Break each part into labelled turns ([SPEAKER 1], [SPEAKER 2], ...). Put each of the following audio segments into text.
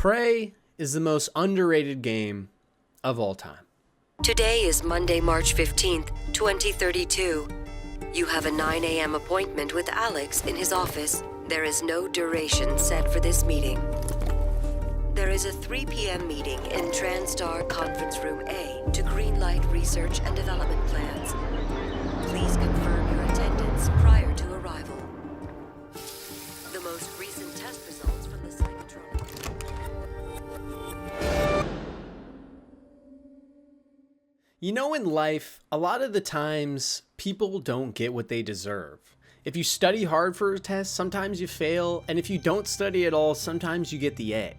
[SPEAKER 1] Prey is the most underrated game of all time.
[SPEAKER 2] Today is Monday, March 15th, 2032. You have a 9 a.m. appointment with Alex in his office. There is no duration set for this meeting. There is a 3 p.m. meeting in TranStar Conference Room A to greenlight research and development plans. Please confirm your attendance prior to arrival. The most recent test results from the psychotronic...
[SPEAKER 1] You know, in life, a lot of the times, people don't get what they deserve. If you study hard for a test, sometimes you fail, and if you don't study at all, sometimes you get the A.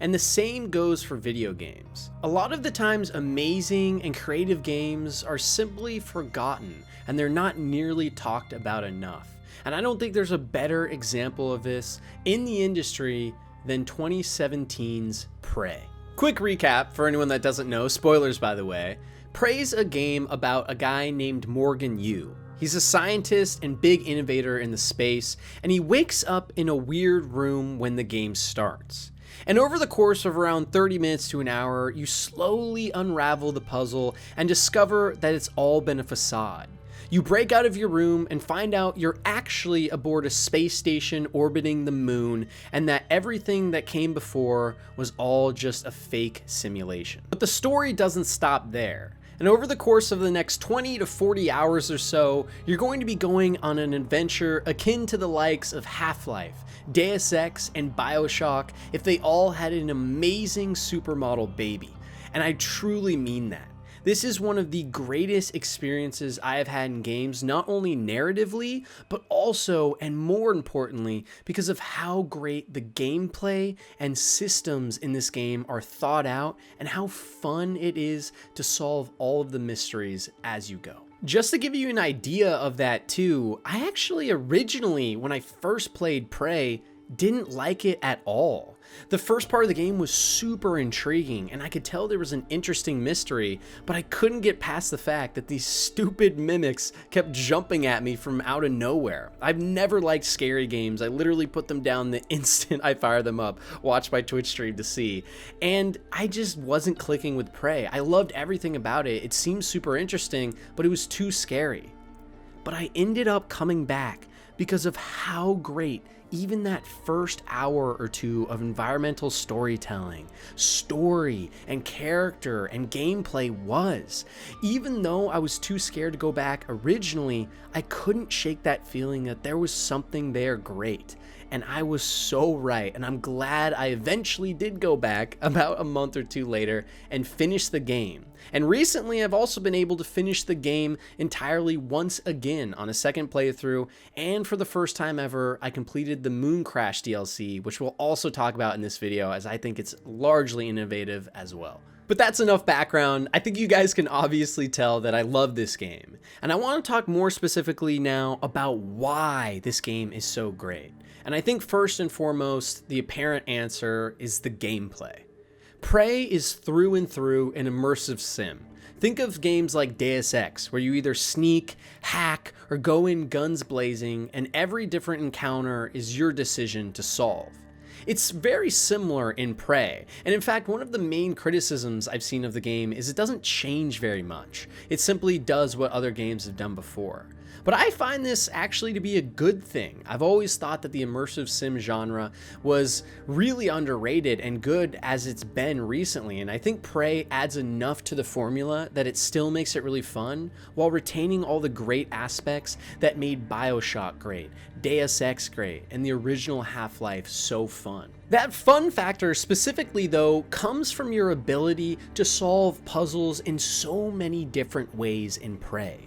[SPEAKER 1] And the same goes for video games. A lot of the times, amazing and creative games are simply forgotten, and they're not nearly talked about enough. And I don't think there's a better example of this in the industry than 2017's Prey. Quick recap for anyone that doesn't know, spoilers by the way. Prey's a game about a guy named Morgan Yu. He's a scientist and big innovator in the space, and he wakes up in a weird room when the game starts. And over the course of around 30 minutes to an hour, you slowly unravel the puzzle and discover that it's all been a facade. You break out of your room and find out you're actually aboard a space station orbiting the moon, and that everything that came before was all just a fake simulation. But the story doesn't stop there. And over the course of the next 20 to 40 hours or so, you're going to be going on an adventure akin to the likes of Half-Life, Deus Ex, and Bioshock if they all had an amazing supermodel baby. And I truly mean that. This is one of the greatest experiences I have had in games, not only narratively, but also, and more importantly, because of how great the gameplay and systems in this game are thought out and how fun it is to solve all of the mysteries as you go. Just to give you an idea of that too, I actually originally, when I first played Prey, didn't like it at all. The first part of the game was super intriguing, and I could tell there was an interesting mystery, but I couldn't get past the fact that these stupid mimics kept jumping at me from out of nowhere. I've never liked scary games. I literally put them down the instant I fire them up. Watch my Twitch stream to see. And I just wasn't clicking with Prey. I loved everything about it. It seemed super interesting, but it was too scary. But I ended up coming back because of how great even that first hour or two of environmental storytelling, story and character and gameplay was. Even though I was too scared to go back originally, I couldn't shake that feeling that there was something there great. And I was so right, and I'm glad I eventually did go back about a month or two later and finish the game. And recently I've also been able to finish the game entirely once again on a second playthrough, and for the first time ever I completed the mooncrash DLC, which we'll also talk about in this video as I think it's largely innovative as well. But that's enough background. I think you guys can obviously tell that I love this game. And I want to talk more specifically now about why this game is so great. And I think first and foremost, the apparent answer is the gameplay. Prey is through and through an immersive sim. Think of games like Deus Ex, where you either sneak, hack, or go in guns blazing, and every different encounter is your decision to solve. It's very similar in Prey, and in fact one of the main criticisms I've seen of the game is it doesn't change very much. It simply does what other games have done before. But I find this actually to be a good thing. I've always thought that the immersive sim genre was really underrated and good as it's been recently, and I think Prey adds enough to the formula that it still makes it really fun while retaining all the great aspects that made Bioshock great, Deus Ex great, and the original Half-Life so fun. That fun factor specifically though comes from your ability to solve puzzles in so many different ways in Prey.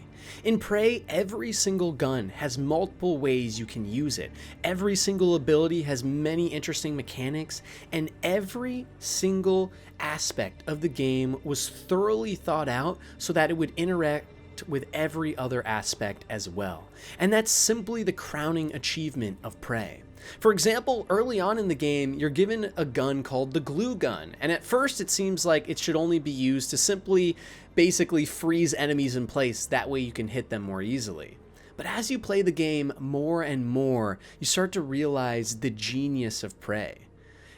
[SPEAKER 1] In Prey, every single gun has multiple ways you can use it. Every single ability has many interesting mechanics, and every single aspect of the game was thoroughly thought out so that it would interact with every other aspect as well. And that's simply the crowning achievement of Prey. For example, early on in the game, you're given a gun called the glue gun, and at first it seems like it should only be used to simply basically freeze enemies in place, that way you can hit them more easily. But as you play the game more and more, you start to realize the genius of Prey.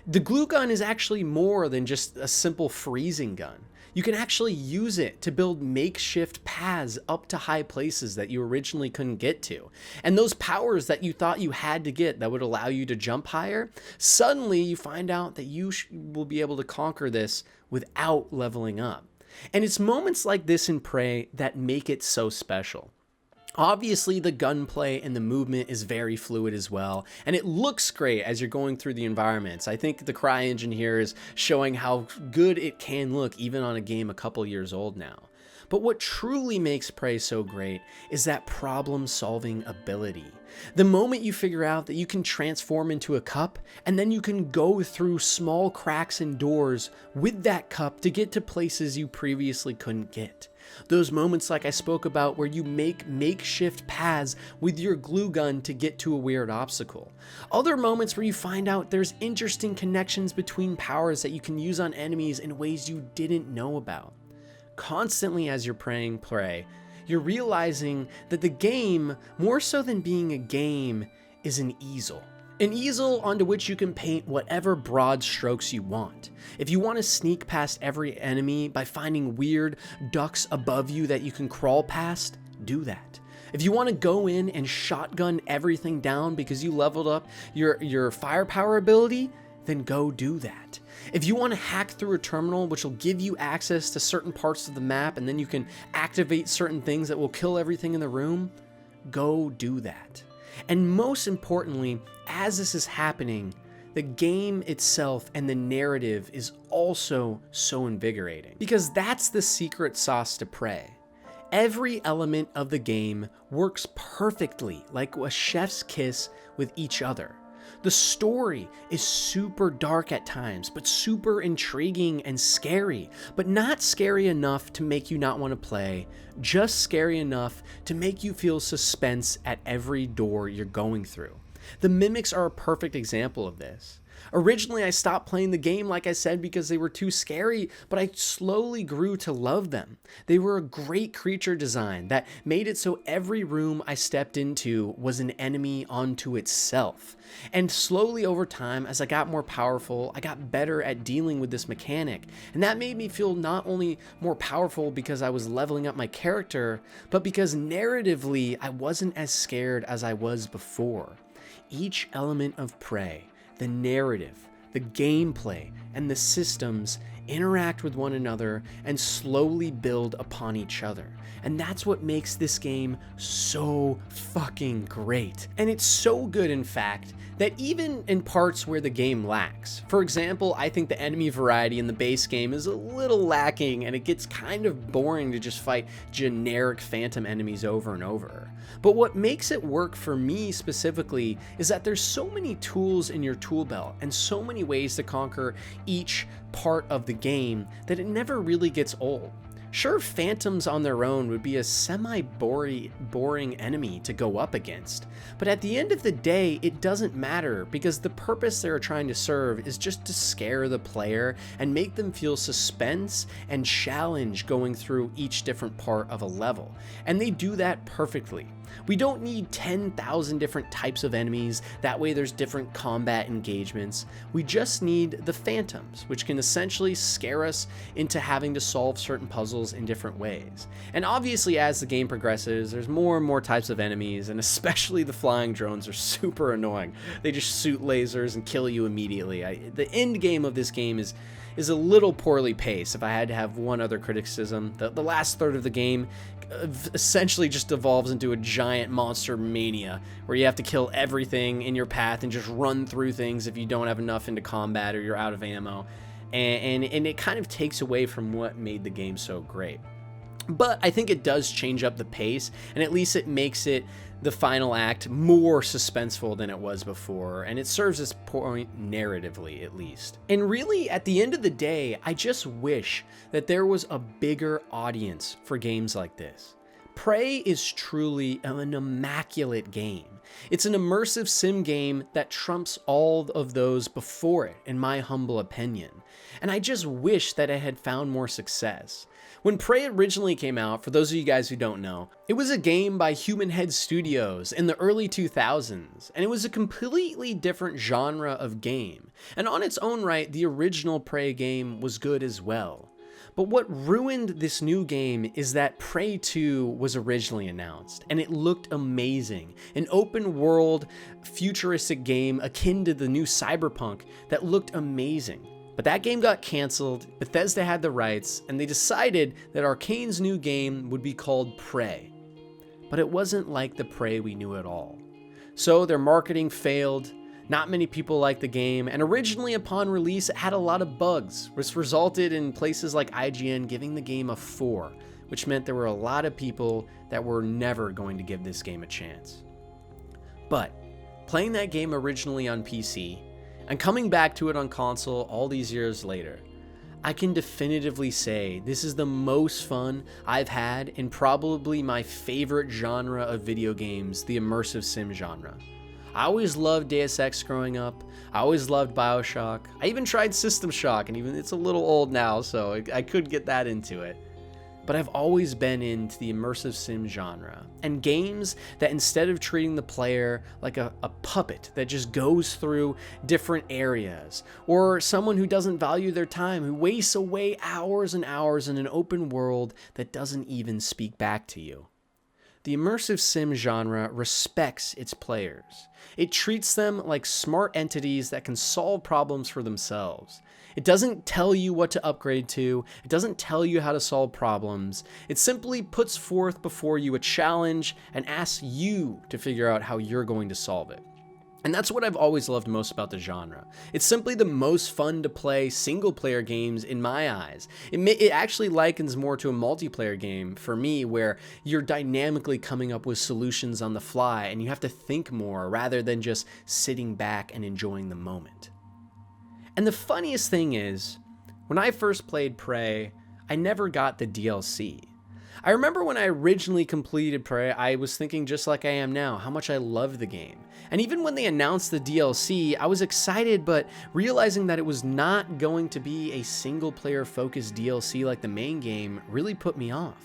[SPEAKER 1] The glue gun is actually more than just a simple freezing gun. You can actually use it to build makeshift paths up to high places that you originally couldn't get to. And those powers that you thought you had to get that would allow you to jump higher, suddenly you find out that you will be able to conquer this without leveling up. And it's moments like this in Prey that make it so special. Obviously, the gunplay and the movement is very fluid as well, and it looks great as you're going through the environments. I think the CryEngine here is showing how good it can look even on a game a couple years old now. But what truly makes Prey so great is that problem-solving ability. The moment you figure out that you can transform into a cup, and then you can go through small cracks in doors with that cup to get to places you previously couldn't get. Those moments like I spoke about where you make makeshift paths with your glue gun to get to a weird obstacle. Other moments where you find out there's interesting connections between powers that you can use on enemies in ways you didn't know about. Constantly as you're playing Prey, you're realizing that the game, more so than being a game, is an easel. An easel onto which you can paint whatever broad strokes you want. If you want to sneak past every enemy by finding weird ducts above you that you can crawl past, do that. If you want to go in and shotgun everything down because you leveled up your firepower ability, then go do that. If you want to hack through a terminal which will give you access to certain parts of the map and then you can activate certain things that will kill everything in the room, go do that. And most importantly, as this is happening, the game itself and the narrative is also so invigorating. Because that's the secret sauce to Prey. Every element of the game works perfectly like a chef's kiss with each other. The story is super dark at times, but super intriguing and scary, but not scary enough to make you not want to play, just scary enough to make you feel suspense at every door you're going through. The mimics are a perfect example of this. Originally, I stopped playing the game, like I said, because they were too scary, but I slowly grew to love them. They were a great creature design that made it so every room I stepped into was an enemy unto itself. And slowly over time, as I got more powerful, I got better at dealing with this mechanic. And that made me feel not only more powerful because I was leveling up my character, but because narratively, I wasn't as scared as I was before. Each element of Prey, the narrative, the gameplay, and the systems interact with one another and slowly build upon each other. And that's what makes this game so fucking great. And it's so good, in fact, that even in parts where the game lacks. For example, I think the enemy variety in the base game is a little lacking and it gets kind of boring to just fight generic phantom enemies over and over. But what makes it work for me specifically is that there's so many tools in your tool belt and so many ways to conquer each part of the game that it never really gets old. Sure, phantoms on their own would be a semi-boring enemy to go up against, but at the end of the day, it doesn't matter because the purpose they're trying to serve is just to scare the player and make them feel suspense and challenge going through each different part of a level, and they do that perfectly. We don't need 10,000 different types of enemies, that way there's different combat engagements. We just need the phantoms, which can essentially scare us into having to solve certain puzzles in different ways. And obviously as the game progresses, there's more and more types of enemies, and especially the flying drones are super annoying. They just shoot lasers and kill you immediately. The end game of this game is a little poorly paced. If I had to have one other criticism, the last third of the game essentially just devolves into a giant monster mania where you have to kill everything in your path and just run through things if you don't have enough into combat or you're out of ammo, and it kind of takes away from what made the game so great. But I think it does change up the pace, and at least it makes it, the final act, more suspenseful than it was before, and it serves its point narratively, at least. And really, at the end of the day, I just wish that there was a bigger audience for games like this. Prey is truly an immaculate game. It's an immersive sim game that trumps all of those before it, in my humble opinion. And I just wish that it had found more success. When Prey originally came out, for those of you guys who don't know, it was a game by Arkane Studios in the early 2000s, and it was a completely different genre of game. And on its own right, the original Prey game was good as well. But what ruined this new game is that Prey 2 was originally announced, and it looked amazing. An open world, futuristic game akin to the new Cyberpunk that looked amazing. But that game got canceled, Bethesda had the rights, and they decided that Arkane's new game would be called Prey. But it wasn't like the Prey we knew at all. So their marketing failed, not many people liked the game, and originally upon release it had a lot of bugs, which resulted in places like IGN giving the game a 4, which meant there were a lot of people that were never going to give this game a chance. But playing that game originally on PC, and coming back to it on console all these years later, I can definitively say this is the most fun I've had in probably my favorite genre of video games, the immersive sim genre. I always loved Deus Ex growing up. I always loved Bioshock. I even tried System Shock, and even it's a little old now, so I could get that into it. But I've always been into the immersive sim genre, and games that instead of treating the player like a puppet that just goes through different areas, or someone who doesn't value their time, who wastes away hours and hours in an open world that doesn't even speak back to you. The immersive sim genre respects its players. It treats them like smart entities that can solve problems for themselves. It doesn't tell you what to upgrade to. It doesn't tell you how to solve problems. It simply puts forth before you a challenge and asks you to figure out how you're going to solve it. And that's what I've always loved most about the genre. It's simply the most fun to play single-player games in my eyes. It actually likens more to a multiplayer game for me, where you're dynamically coming up with solutions on the fly and you have to think more rather than just sitting back and enjoying the moment. And the funniest thing is, when I first played Prey, I never got the DLC. I remember when I originally completed Prey, I was thinking just like I am now, how much I loved the game. And even when they announced the DLC, I was excited, but realizing that it was not going to be a single-player focused DLC like the main game really put me off.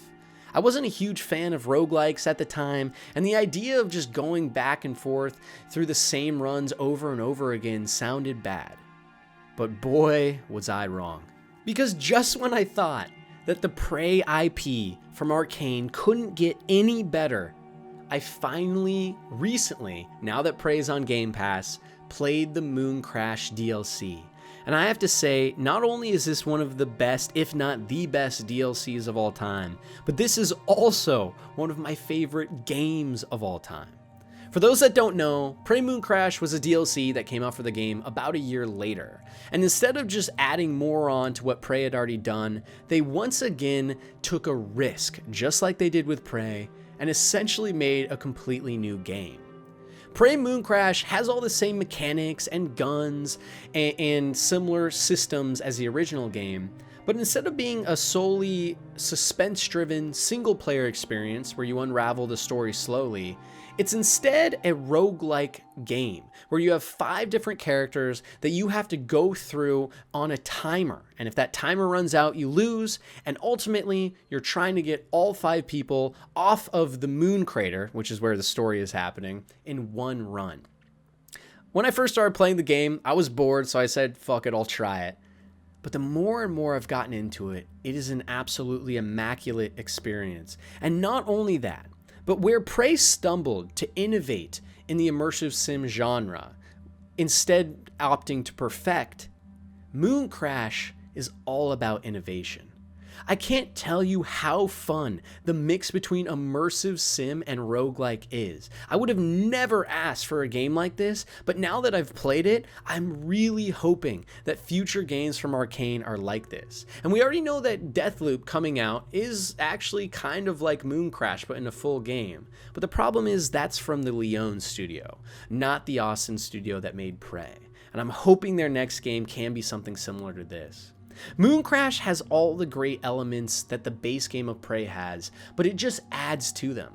[SPEAKER 1] I wasn't a huge fan of roguelikes at the time, and the idea of just going back and forth through the same runs over and over again sounded bad. But boy, was I wrong. Because just when I thought that the Prey IP from Arkane couldn't get any better, I finally, recently, now that Prey's on Game Pass, played the Mooncrash DLC. And I have to say, not only is this one of the best, if not the best DLCs of all time, but this is also one of my favorite games of all time. For those that don't know, Prey Mooncrash was a DLC that came out for the game about a year later. And instead of just adding more on to what Prey had already done, they once again took a risk, just like they did with Prey, and essentially made a completely new game. Prey Mooncrash has all the same mechanics and guns and similar systems as the original game, but instead of being a solely suspense-driven single-player experience where you unravel the story slowly, it's instead a roguelike game where you have 5 different characters that you have to go through on a timer. And if that timer runs out, you lose. And ultimately, you're trying to get all 5 people off of the moon crater, which is where the story is happening, in one run. When I first started playing the game, I was bored, so I said, fuck it, I'll try it. But the more and more I've gotten into it, it is an absolutely immaculate experience. And not only that, but where Prey stumbled to innovate in the immersive sim genre, instead opting to perfect, Mooncrash is all about innovation. I can't tell you how fun the mix between immersive sim and roguelike is. I would have never asked for a game like this, but now that I've played it, I'm really hoping that future games from Arkane are like this. And we already know that Deathloop coming out is actually kind of like Mooncrash, but in a full game. But the problem is that's from the Leone studio, not the Austin studio that made Prey. And I'm hoping their next game can be something similar to this. Mooncrash has all the great elements that the base game of Prey has, but it just adds to them.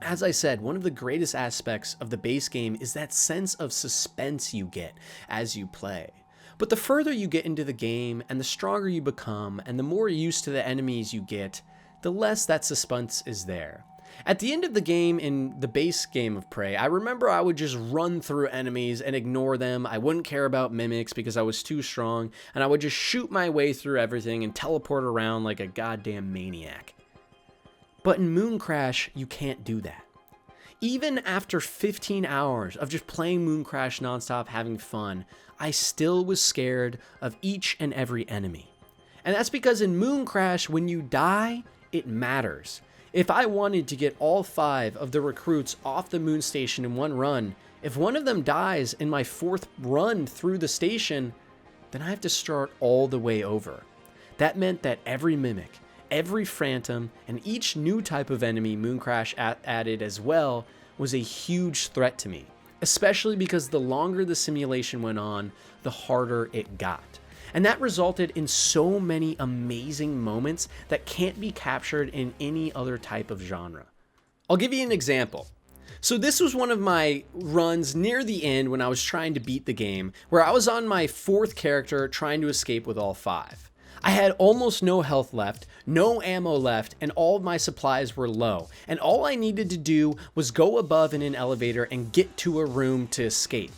[SPEAKER 1] As I said, one of the greatest aspects of the base game is that sense of suspense you get as you play. But the further you get into the game and the stronger you become and the more used to the enemies you get, the less that suspense is there. At the end of the game in the base game of Prey, I remember I would just run through enemies and ignore them. I wouldn't care about mimics because I was too strong, and I would just shoot my way through everything and teleport around like a goddamn maniac. But in Mooncrash, you can't do that. Even after 15 hours of just playing Mooncrash nonstop, having fun, I still was scared of each and every enemy. And that's because in Mooncrash, when you die, it matters. If I wanted to get all 5 of the recruits off the moon station in one run, if one of them dies in my 4th run through the station, then I have to start all the way over. That meant that every mimic, every phantom, and each new type of enemy Mooncrash added as well was a huge threat to me, especially because the longer the simulation went on, the harder it got. And that resulted in so many amazing moments that can't be captured in any other type of genre. I'll give you an example. So this was one of my runs near the end when I was trying to beat the game, where I was on my 4th character trying to escape with all 5. I had almost no health left, no ammo left, and all of my supplies were low. And all I needed to do was go above in an elevator and get to a room to escape.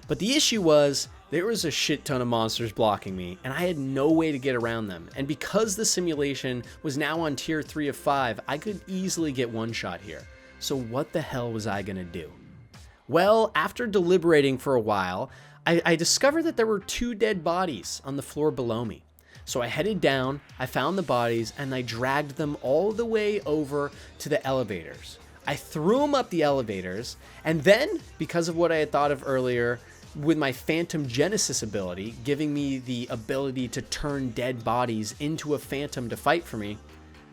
[SPEAKER 1] But the issue was, there was a shit ton of monsters blocking me, and I had no way to get around them. And because the simulation was now on tier 3 of 5, I could easily get one shot here. So what the hell was I gonna do? Well, after deliberating for a while, I discovered that there were 2 dead bodies on the floor below me. So I headed down, I found the bodies, and I dragged them all the way over to the elevators. I threw them up the elevators, and then, because of what I had thought of earlier, with my Phantom Genesis ability, giving me the ability to turn dead bodies into a phantom to fight for me,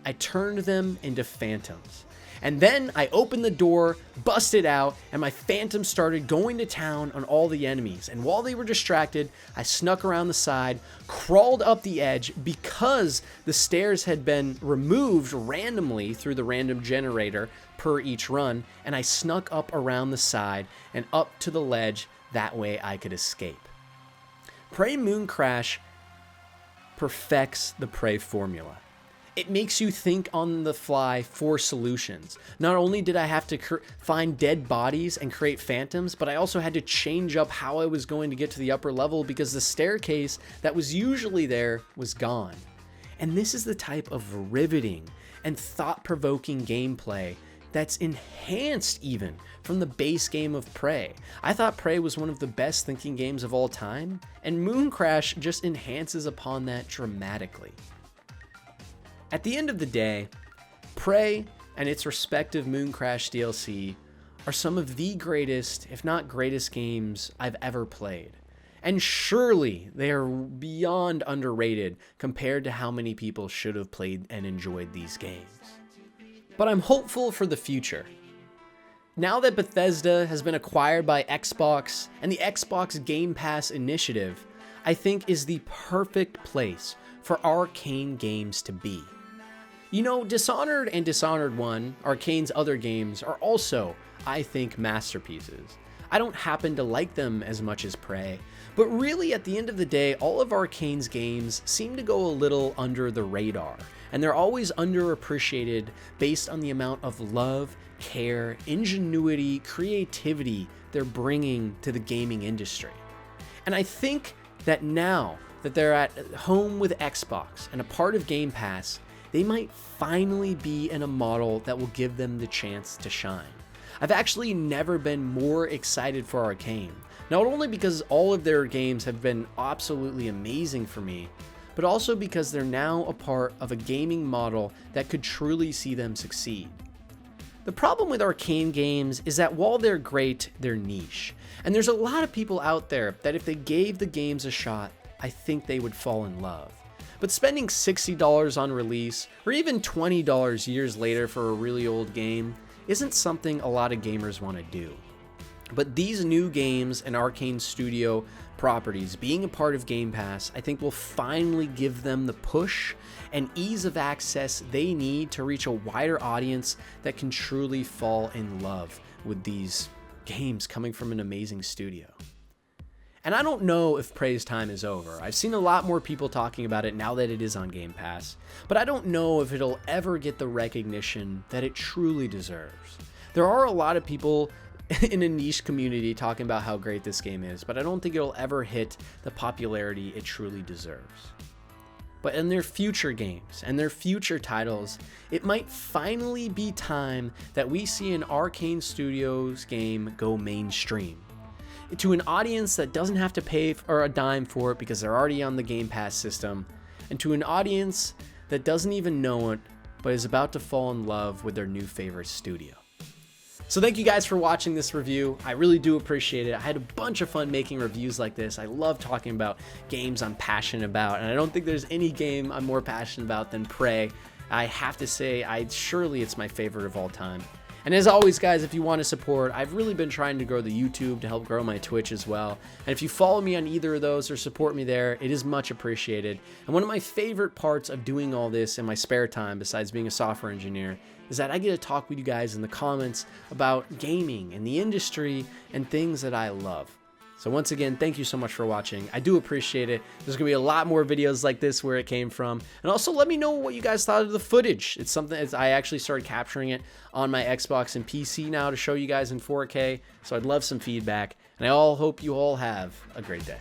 [SPEAKER 1] I turned them into phantoms. And then I opened the door, busted out, and my phantom started going to town on all the enemies. And while they were distracted, I snuck around the side, crawled up the edge because the stairs had been removed randomly through the random generator per each run, and I snuck up around the side and up to the ledge. That way I could escape. Prey Mooncrash perfects the Prey formula. It makes you think on the fly for solutions. Not only did I have to find dead bodies and create phantoms, but I also had to change up how I was going to get to the upper level because the staircase that was usually there was gone. And this is the type of riveting and thought-provoking gameplay that's enhanced even from the base game of Prey. I thought Prey was one of the best thinking games of all time, and Mooncrash just enhances upon that dramatically. At the end of the day, Prey and its respective Mooncrash DLC are some of the greatest, if not greatest games I've ever played. And surely they are beyond underrated compared to how many people should have played and enjoyed these games. But I'm hopeful for the future. Now that Bethesda has been acquired by Xbox and the Xbox Game Pass initiative, I think is the perfect place for Arkane games to be. You know, Dishonored and Dishonored 1, Arkane's other games, are also, I think, masterpieces. I don't happen to like them as much as Prey, but really at the end of the day, all of Arkane's games seem to go a little under the radar, and they're always underappreciated based on the amount of love, care, ingenuity, creativity they're bringing to the gaming industry. And I think that now that they're at home with Xbox and a part of Game Pass, they might finally be in a model that will give them the chance to shine. I've actually never been more excited for Arkane, not only because all of their games have been absolutely amazing for me, but also because they're now a part of a gaming model that could truly see them succeed. The problem with Arkane games is that while they're great, they're niche. And there's a lot of people out there that if they gave the games a shot, I think they would fall in love. But spending $60 on release, or even $20 years later for a really old game, isn't something a lot of gamers want to do. But these new games and Arkane Studio properties being a part of Game Pass, I think will finally give them the push and ease of access they need to reach a wider audience that can truly fall in love with these games coming from an amazing studio. And I don't know if praise time is over. I've seen a lot more people talking about it now that it is on Game Pass, but I don't know if it'll ever get the recognition that it truly deserves. There are a lot of people in a niche community talking about how great this game is, but I don't think it'll ever hit the popularity it truly deserves. But in their future games and their future titles, it might finally be time that we see an Arkane Studios game go mainstream to an audience that doesn't have to pay or a dime for it because they're already on the Game Pass system, and to an audience that doesn't even know it but is about to fall in love with their new favorite studio. So thank you guys for watching this review. I really do appreciate it. I had a bunch of fun making reviews like this. I love talking about games I'm passionate about, and I don't think there's any game I'm more passionate about than Prey. I have to say, surely it's my favorite of all time. And as always, guys, if you want to support, I've really been trying to grow the YouTube to help grow my Twitch as well. And if you follow me on either of those or support me there, it is much appreciated. And one of my favorite parts of doing all this in my spare time, besides being a software engineer, is that I get to talk with you guys in the comments about gaming and the industry and things that I love. So once again, thank you so much for watching. I do appreciate it. There's gonna be a lot more videos like this where it came from. And also let me know what you guys thought of the footage. It's something I actually started capturing it on my Xbox and PC now to show you guys in 4K. So I'd love some feedback. And I hope you all have a great day.